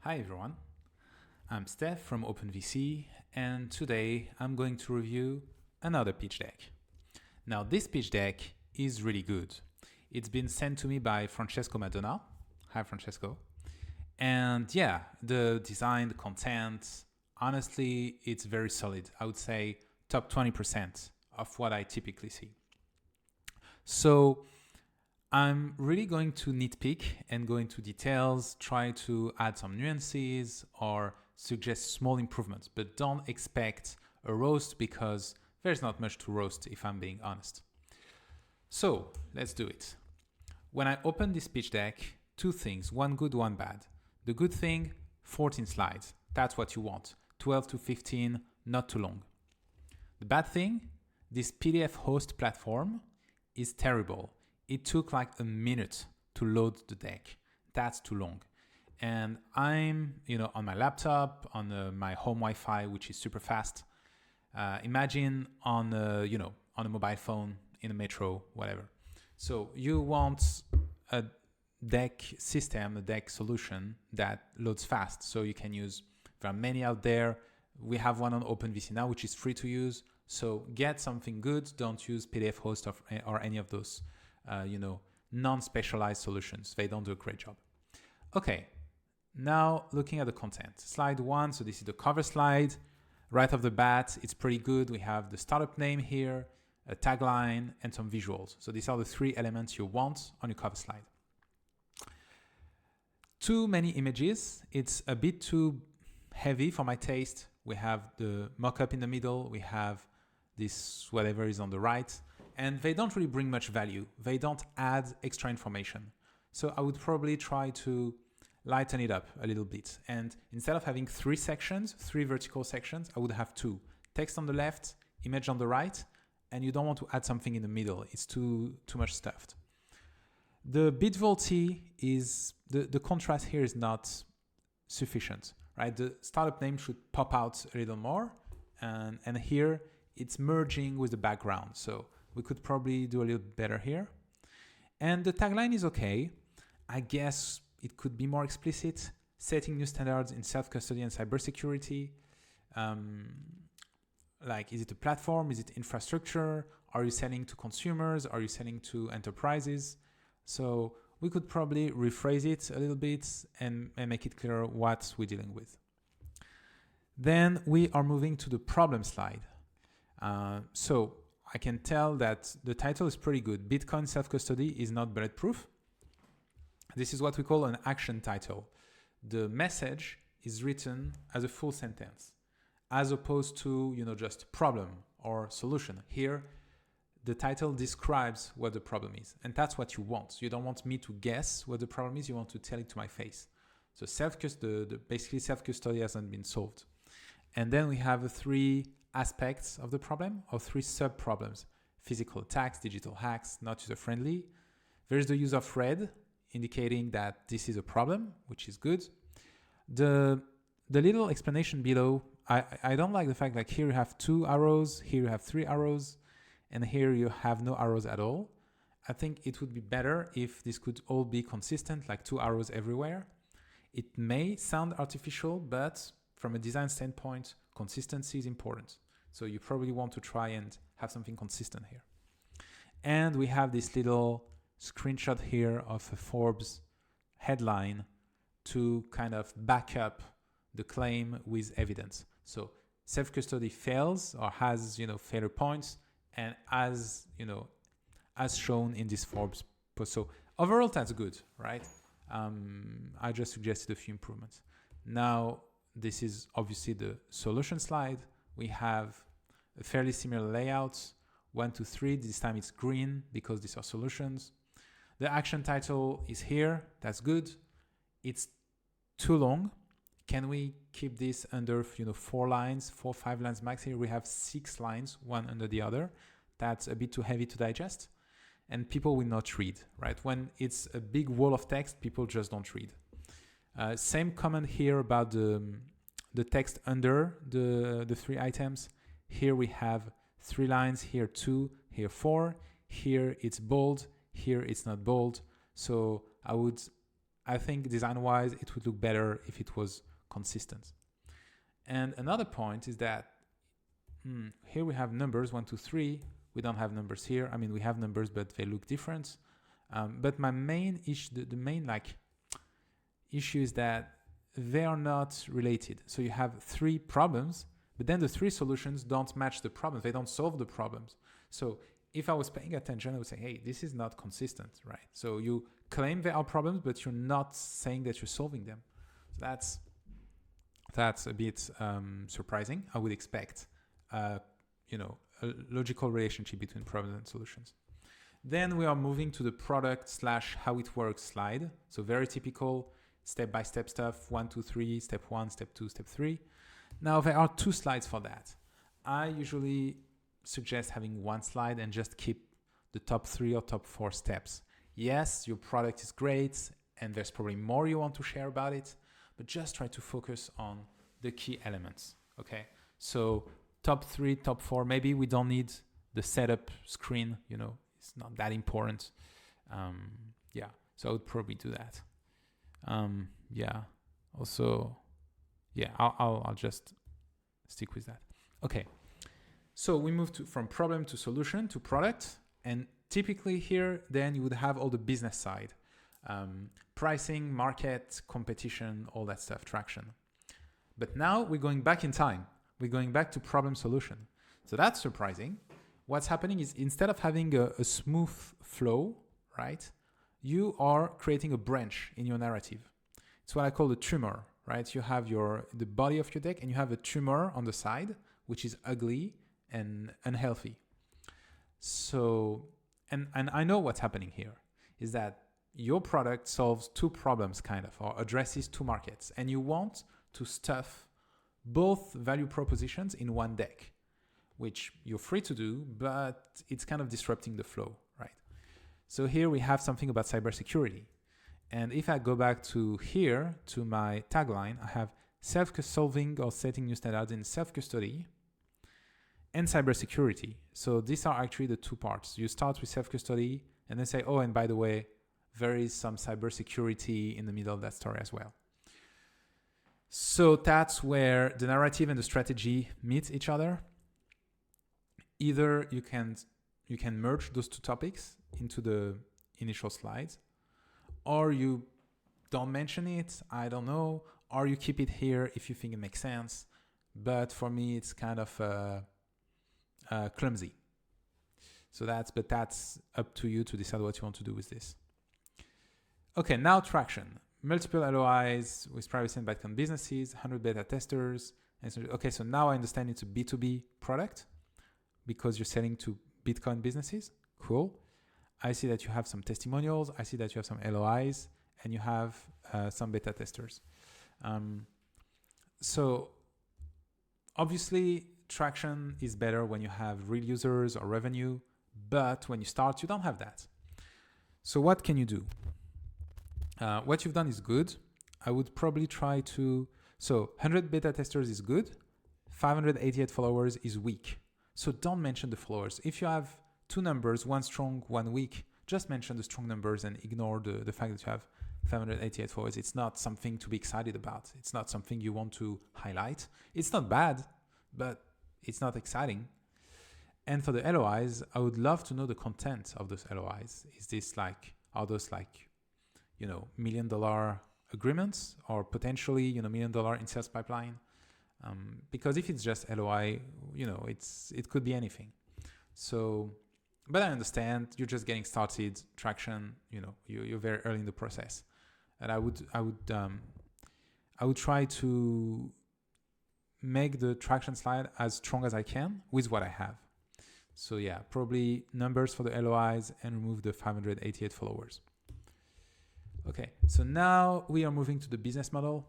Hi everyone, I'm Steph from OpenVC, and today I'm going to review another pitch deck. Now this pitch deck is really good. It's been sent to me by Francesco Madonna. Hi Francesco. And yeah, the design, the content, honestly, it's very solid. I would say top 20% of what I typically see. So I'm really going to nitpick and go into details, try to add some nuances or suggest small improvements, but don't expect a roast because there's not much to roast if I'm being honest. So let's do it. When I open this pitch deck, two things, one good, one bad. The good thing, 14 slides. That's what you want. 12 to 15, not too long. The bad thing, this PDF host platform is terrible. It took like a minute to load the deck. That's too long. And I'm, on my laptop, on my home Wi-Fi, which is super fast. Imagine on a mobile phone, in a metro, whatever. So you want a deck system, a deck solution that loads fast. So you can use, there are many out there. We have one on OpenVC now, which is free to use. So get something good. Don't use PDF host or any of those non-specialized solutions. They don't do a great job. Okay, now looking at the content. Slide 1, so this is the cover slide. Right off the bat, it's pretty good. We have the startup name here, a tagline, and some visuals. So these are the three elements you want on your cover slide. Too many images. It's a bit too heavy for my taste. We have the mock-up in the middle. We have this whatever is on the right. And they don't really bring much value. They don't add extra information. So I would probably try to lighten it up a little bit. And instead of having three vertical sections, I would have two. Text on the left, image on the right, and you don't want to add something in the middle. It's too much stuffed. The bitvolty is, the contrast here is not sufficient, right? The startup name should pop out a little more. And here it's merging with the background. So we could probably do a little better here. And the tagline is okay. I guess it could be more explicit, setting new standards in self-custody and cybersecurity. Like, is it a platform? Is it infrastructure? Are you selling to consumers? Are you selling to enterprises? So we could probably rephrase it a little bit and make it clear what we're dealing with. Then we are moving to the problem slide. So I can tell that the title is pretty good. Bitcoin self-custody is not bulletproof. This is what we call an action title. The message is written as a full sentence, as opposed to, just problem or solution. Here, the title describes what the problem is, and that's what you want. You don't want me to guess what the problem is. You want to tell it to my face. So basically self-custody hasn't been solved. And then we have three aspects of the problem, or three sub-problems: physical attacks, digital hacks, not user-friendly. There's the use of red, indicating that this is a problem, which is good. The little explanation below, I don't like the fact that here you have 2 arrows, here you have 3 arrows, and here you have no arrows at all. I think it would be better if this could all be consistent, like 2 arrows everywhere. It may sound artificial, but from a design standpoint, consistency is important. So you probably want to try and have something consistent here. And we have this little screenshot here of a Forbes headline to kind of back up the claim with evidence. So self-custody fails or has, failure points, and as shown in this Forbes post. So overall, that's good, right? I just suggested a few improvements. Now, this is obviously the solution slide. We have a fairly similar layout, 1, 2, 3. This time it's green because these are solutions. The action title is here. That's good. It's too long. Can we keep this under 4 lines, 4, 5 lines max? Here we have 6 lines, one under the other. That's a bit too heavy to digest, and people will not read, right? When it's a big wall of text, people just don't read. Same comment here about the text under the 3 items. Here we have 3 lines, here 2, here 4. Here it's bold, here it's not bold. So I would I think design-wise, it would look better if it was consistent. And another point is that here we have numbers 1, 2, 3. We don't have numbers here. I mean, we have numbers, but they look different. But my main issue, the main issue is that they are not related. So you have 3 problems, but then the 3 solutions don't match the problems. They don't solve the problems. So if I was paying attention, I would say, hey, this is not consistent, right? So you claim there are problems, but you're not saying that you're solving them. So that's a bit surprising. I would expect, a logical relationship between problems and solutions. Then we are moving to the product / how it works slide. So very typical step-by-step stuff, 1, 2, 3, step 1, step 2, step 3. Now there are 2 slides for that. I usually suggest having 1 slide and just keep the top 3 or top 4 steps. Yes, your product is great and there's probably more you want to share about it, but just try to focus on the key elements, okay? So top 3, top 4, maybe we don't need the setup screen, it's not that important. So I would probably do that. I'll just stick with that. Okay. So we move from problem to solution to product. And typically here, then you would have all the business side. Pricing, market, competition, all that stuff, traction. But now we're going back in time. We're going back to problem solution. So that's surprising. What's happening is instead of having a smooth flow, right, you are creating a branch in your narrative. It's what I call a tumor, right? You have the body of your deck and you have a tumor on the side, which is ugly and unhealthy. So, and I know what's happening here is that your product solves 2 problems or addresses 2 markets, and you want to stuff both value propositions in one deck, which you're free to do, but it's kind of disrupting the flow, right? So here we have something about cybersecurity. And if I go back to here, to my tagline, I have self-solving or setting new standards in self-custody and cybersecurity. So these are actually the 2 parts. You start with self-custody and then say, oh, and by the way, there is some cybersecurity in the middle of that story as well. So that's where the narrative and the strategy meet each other. Either you can merge those 2 topics into the initial slides, or you don't mention it, I don't know, or you keep it here if you think it makes sense. But for me, it's kind of clumsy. So that's up to you to decide what you want to do with this. Okay, now traction. Multiple LOIs with privacy and Bitcoin businesses, 100 beta testers. Okay, so now I understand it's a B2B product because you're selling to Bitcoin businesses. Cool. I see that you have some testimonials. I see that you have some LOIs and you have some beta testers. So obviously traction is better when you have real users or revenue, but when you start, you don't have that. So what can you do? What you've done is good. I would probably try to, 100 beta testers is good. 588 followers is weak. So don't mention the followers. If you have 2 numbers, 1 strong, 1 weak, just mention the strong numbers and ignore the fact that you have 588 followers. It's not something to be excited about. It's not something you want to highlight. It's not bad, but it's not exciting. And for the LOIs, I would love to know the content of those LOIs. Are those $1 million agreements or potentially, $1 million in sales pipeline? Because if it's just LOI, it could be anything. So, but I understand you're just getting started, traction, you're very early in the process. And I would try to make the traction slide as strong as I can with what I have. So yeah, probably numbers for the LOIs and remove the 588 followers. Okay, so now we are moving to the business model.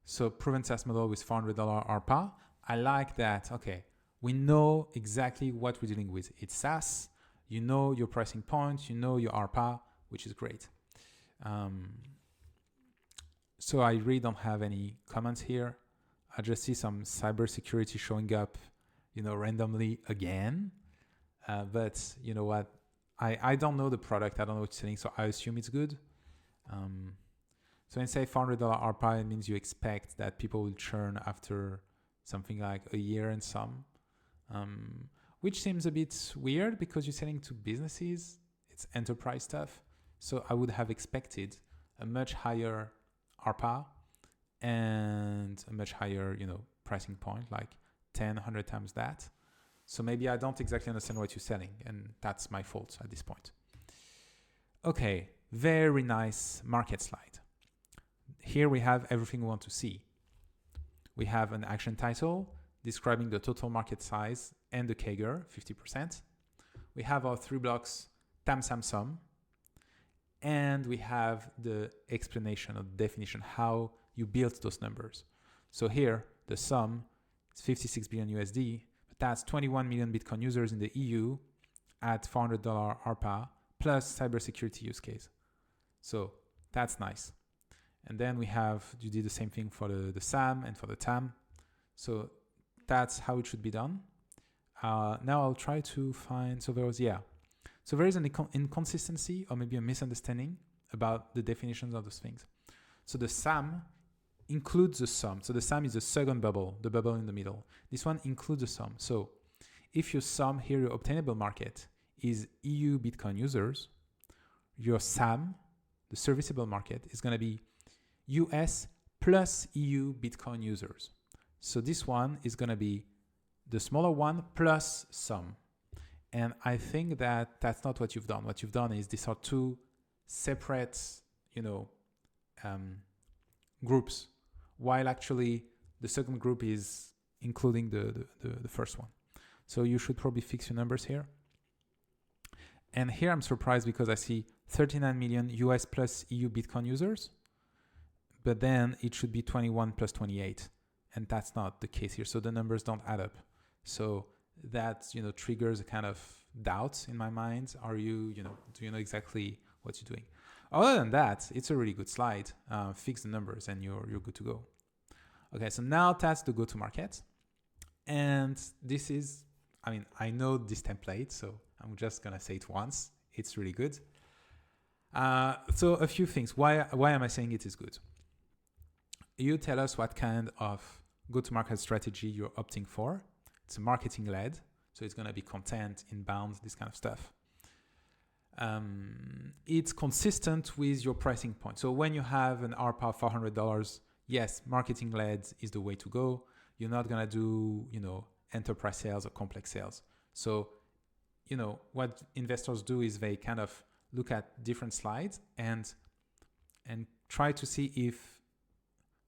So proven SaaS model with $400 ARPA. I like that. Okay, we know exactly what we're dealing with. It's SaaS. You know your pricing points. You know your ARPA, which is great. So I really don't have any comments here. I just see some cybersecurity showing up, randomly again. But you know what? I don't know the product. I don't know what you're selling, so I assume it's good. So when you say $400 ARPA, it means you expect that people will churn after something like a year and some, which seems a bit weird because you're selling to businesses. It's enterprise stuff. So I would have expected a much higher ARPA and a much higher, pricing point, like 10, 100 times that. So maybe I don't exactly understand what you're selling, and that's my fault at this point. Okay, very nice market slide. Here we have everything we want to see. We have an action title describing the total market size and the CAGR, 50%. We have our 3 blocks, TAM, SAM, SUM. And we have the explanation or the definition, how you built those numbers. So here, the sum is 56 billion USD, but that's 21 million Bitcoin users in the EU at $400 ARPA plus cybersecurity use case. So that's nice. And then you did the same thing for the SAM and for the TAM. So that's how it should be done. Now I'll try to find, so there is an inconsistency or maybe a misunderstanding about the definitions of those things. So the SAM includes the sum. So the SAM is the second bubble, the bubble in the middle. This one includes the sum. So if your sum here, your obtainable market, is EU Bitcoin users, your SAM, the serviceable market, is going to be US plus EU Bitcoin users. So this one is going to be the smaller one plus sum. And I think that that's not what you've done. What you've done is these are two separate, groups, while actually the second group is including the first one. So you should probably fix your numbers here. And here I'm surprised because I see 39 million US plus EU Bitcoin users, but then it should be 21 plus 28. And that's not the case here. So the numbers don't add up. So that, triggers a kind of doubt in my mind. Do you know exactly what you're doing? Other than that, it's a really good slide. Fix the numbers and you're good to go. Okay, so now that's the go-to-market. And this is, I know this template, so I'm just going to say it once. It's really good. So a few things. Why am I saying it is good? You tell us what kind of go-to-market strategy you're opting for. It's marketing-led, so it's going to be content, inbound, this kind of stuff. It's consistent with your pricing point. So when you have an ARPA of $400, yes, marketing-led is the way to go. You're not going to do, enterprise sales or complex sales. So, what investors do is they kind of look at different slides and try to see if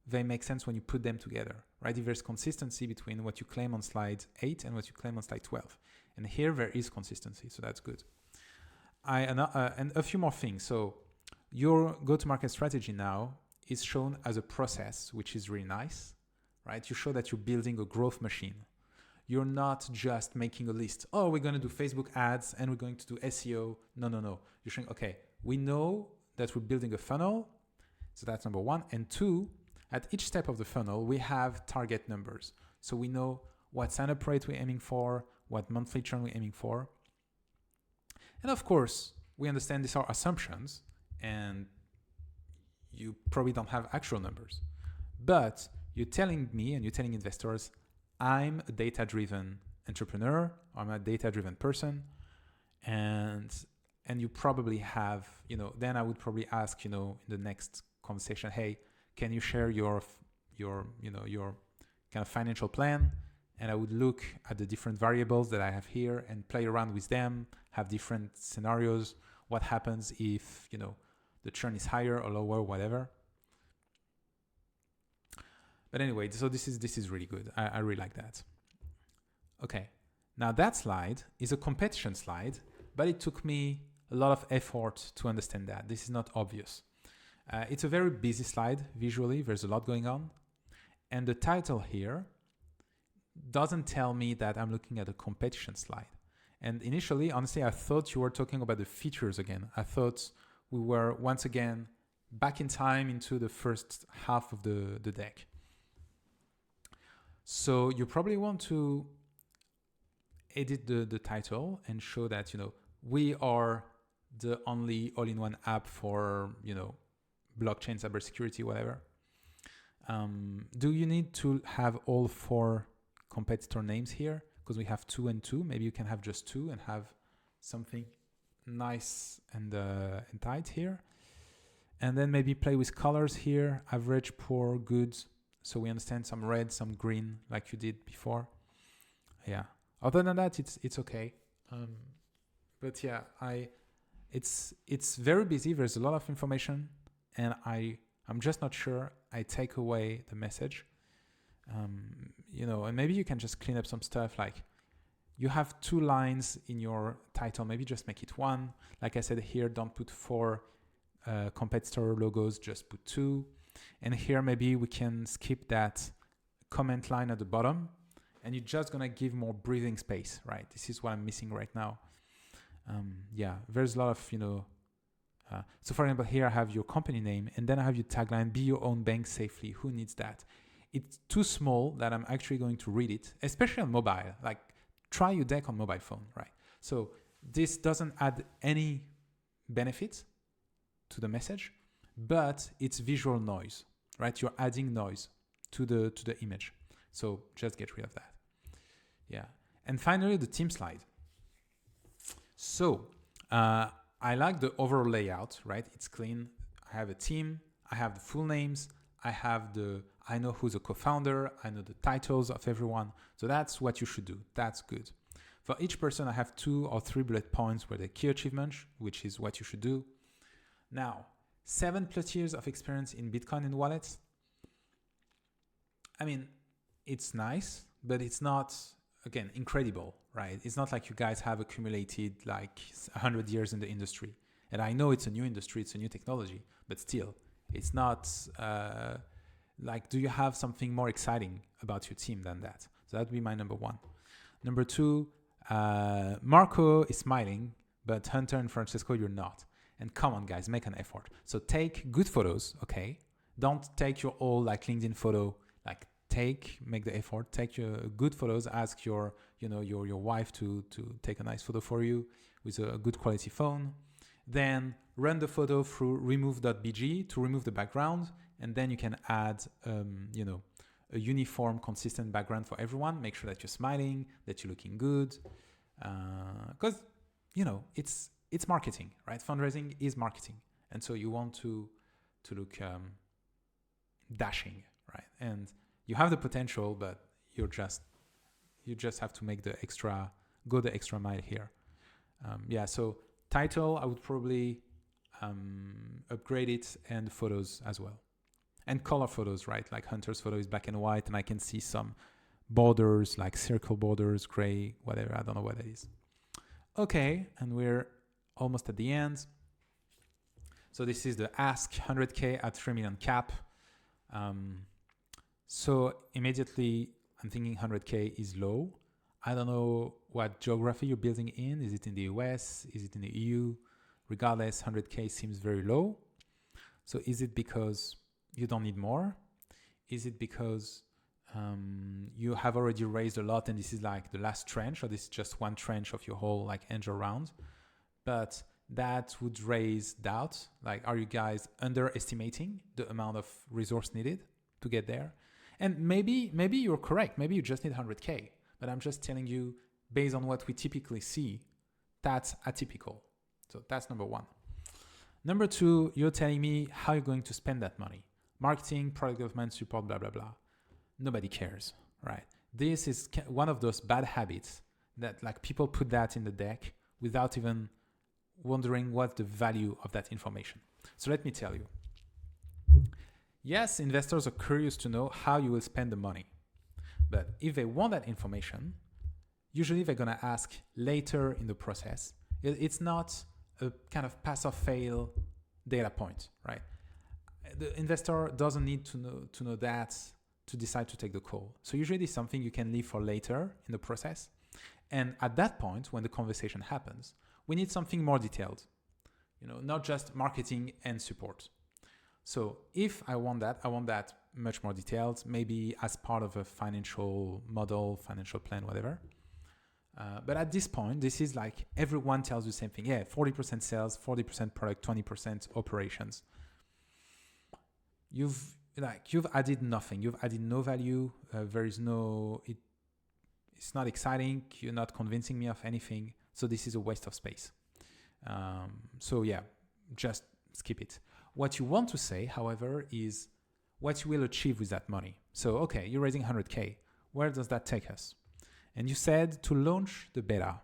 they make sense when you put them together, right? If there's consistency between what you claim on slide 8 and what you claim on slide 12. And here there is consistency, so that's good. And a few more things. So your go-to-market strategy now is shown as a process, which is really nice, right? You show that you're building a growth machine. You're not just making a list. Oh, we're going to do Facebook ads and we're going to do SEO. No. You're saying, okay, we know that we're building a funnel. So that's number one. And two, at each step of the funnel, we have target numbers. So we know what sign-up rate we're aiming for, what monthly churn we're aiming for. And of course, we understand these are assumptions and you probably don't have actual numbers. But you're telling me and you're telling investors, I'm a data-driven entrepreneur, I'm a data-driven person, and you probably have, then I would probably ask, in the next conversation, hey, can you share your kind of financial plan? And I would look at the different variables that I have here and play around with them, have different scenarios. What happens if, the churn is higher or lower, whatever. But anyway, so this is really good. I really like that. Okay, now that slide is a competition slide, but it took me a lot of effort to understand that. This is not obvious. It's a very busy slide visually. There's a lot going on. And the title here doesn't tell me that I'm looking at a competition slide. And initially, honestly, I thought you were talking about the features again. I thought we were once again back in time into the first half of the deck. So you probably want to edit the title and show that, we are the only all-in-one app for, blockchain, cybersecurity, whatever. Do you need to have all 4 competitor names here? Because we have 2 and 2. Maybe you can have just 2 and have something nice and tight here. And then maybe play with colors here. Average, poor, good. So we understand some red, some green, like you did before. Yeah. Other than that, it's okay. But yeah, it's very busy. There's a lot of information, and I'm just not sure I take away the message. And maybe you can just clean up some stuff. Like you have 2 lines in your title. Maybe just make it 1. Like I said here, don't put 4 competitor logos, just put 2. And here maybe we can skip that comment line at the bottom, and you're just gonna give more breathing space, right? This is what I'm missing right now. There's a lot of, so for example, here I have your company name, and then I have your tagline, be your own bank safely. Who needs that? It's too small that I'm actually going to read it, especially on mobile. Like try your deck on mobile phone, right? So this doesn't add any benefit to the message, but it's visual noise, right? You're adding noise to the image. So just get rid of that. Yeah. And finally, the team slide. So I like the overall layout, right? It's clean. I have a team. I have the full names. I know who's a co-founder. I know the titles of everyone. So that's what you should do. That's good. For each person, I have 2 or 3 bullet points where the key achievements, which is what you should do. Now, 7+ years of experience in Bitcoin and wallets. I mean, it's nice, but it's not, again, incredible, right? It's not like you guys have accumulated like 100 years in the industry. And I know it's a new industry, it's a new technology, but still, it's not like, do you have something more exciting about your team than that? So that would be my number 1. Number 2, Marco is smiling, but Hunter and Francesco, you're not. And come on, guys, make an effort. So take good photos, okay? Don't take your old like LinkedIn photo. Like make the effort. Take your good photos. Ask your wife to take a nice photo for you with a good quality phone. Then run the photo through remove.bg to remove the background, and then you can add a uniform, consistent background for everyone. Make sure that you're smiling, that you're looking good, because it's marketing, right? Fundraising is marketing. And so you want to look dashing, right? And you have the potential, but you just have to go the extra mile here. So title, I would probably upgrade it, and photos as well. And color photos, right? Like Hunter's photo is black and white, and I can see some borders, like circle borders, gray, whatever. I don't know what that is. Okay, and we're almost at the end. So this is the ask 100K at 3 million cap. So immediately I'm thinking 100K is low. I don't know what geography you're building in. Is it in the US? Is it in the EU? Regardless, 100K seems very low. So is it because you don't need more? Is it because you have already raised a lot and this is like the last tranche, or this is just one tranche of your whole like angel round? But that would raise doubt. Like, are you guys underestimating the amount of resource needed to get there? And maybe you're correct. Maybe you just need 100K. But I'm just telling you, based on what we typically see, that's atypical. So that's number 1. Number 2, you're telling me how you're going to spend that money. Marketing, product development, support, blah, blah, blah. Nobody cares, right? This is one of those bad habits that like people put that in the deck without even wondering what's the value of that information. So let me tell you. Yes, investors are curious to know how you will spend the money. But if they want that information, usually they're going to ask later in the process. It's not a kind of pass or fail data point, right? The investor doesn't need to know that to decide to take the call. So usually it's something you can leave for later in the process. And at that point, when the conversation happens, we need something more detailed, not just marketing and support. So if I want that much more detailed, maybe as part of a financial model, financial plan, whatever. But at this point, this is like everyone tells you the same thing. Yeah, 40% sales, 40% product, 20% operations. You've added nothing. You've added no value. It's not exciting. You're not convincing me of anything. So this is a waste of space. So yeah, just skip it. What you want to say, however, is what you will achieve with that money. So, okay, you're raising 100K. Where does that take us? And you said to launch the beta.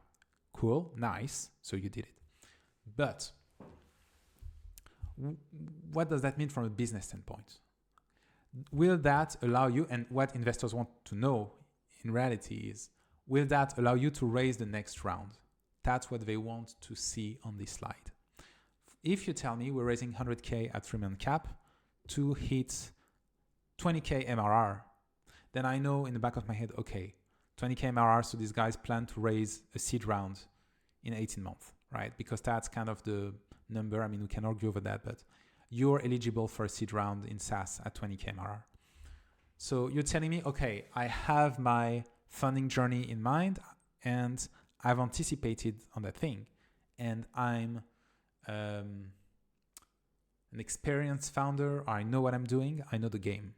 Cool, nice. So you did it. But what does that mean from a business standpoint? Will that allow you, and what investors want to know in reality is, will that allow you to raise the next round? That's what they want to see on this slide. If you tell me we're raising 100K at 3 million cap to hit 20K MRR, then I know in the back of my head, okay, 20K MRR, so these guys plan to raise a seed round in 18 months, right? Because that's kind of the number. I mean, we can argue over that, but you're eligible for a seed round in SaaS at 20K MRR. So you're telling me, okay, I have my funding journey in mind and I've anticipated on that thing, and I'm an experienced founder. I know what I'm doing. I know the game.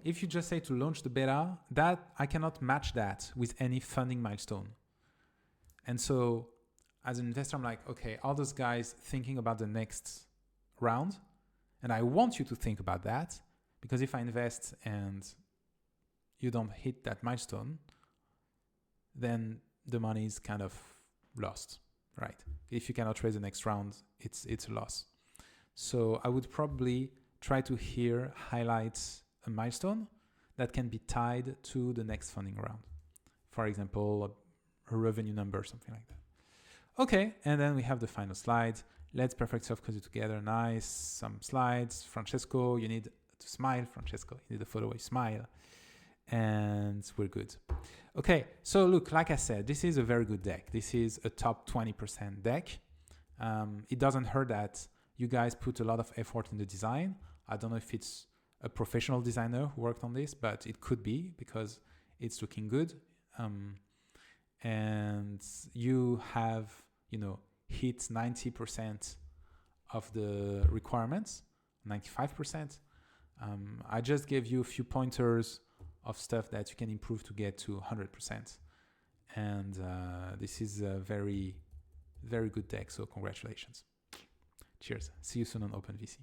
If you just say to launch the beta, that I cannot match that with any funding milestone. And so as an investor, I'm like, okay, all those guys thinking about the next round, and I want you to think about that, because if I invest and you don't hit that milestone, then the money is kind of lost, right? If you cannot raise the next round, it's a loss. So I would probably try to here highlight a milestone that can be tied to the next funding round. For example, a revenue number, something like that. Okay, and then we have the final slide. Let's perfect soft code it together. Nice, some slides. Francesco, you need to smile. Francesco, you need a photo where you smile. And we're good. Okay, so look, like I said, this is a very good deck. This is a top 20% deck. It doesn't hurt that you guys put a lot of effort in the design. I don't know if it's a professional designer who worked on this, but it could be because it's looking good. And you have, hit 90% of the requirements, 95%. I just gave you a few pointers of stuff that you can improve to get to 100%. And this is a very, very good deck. So congratulations. Cheers. See you soon on OpenVC.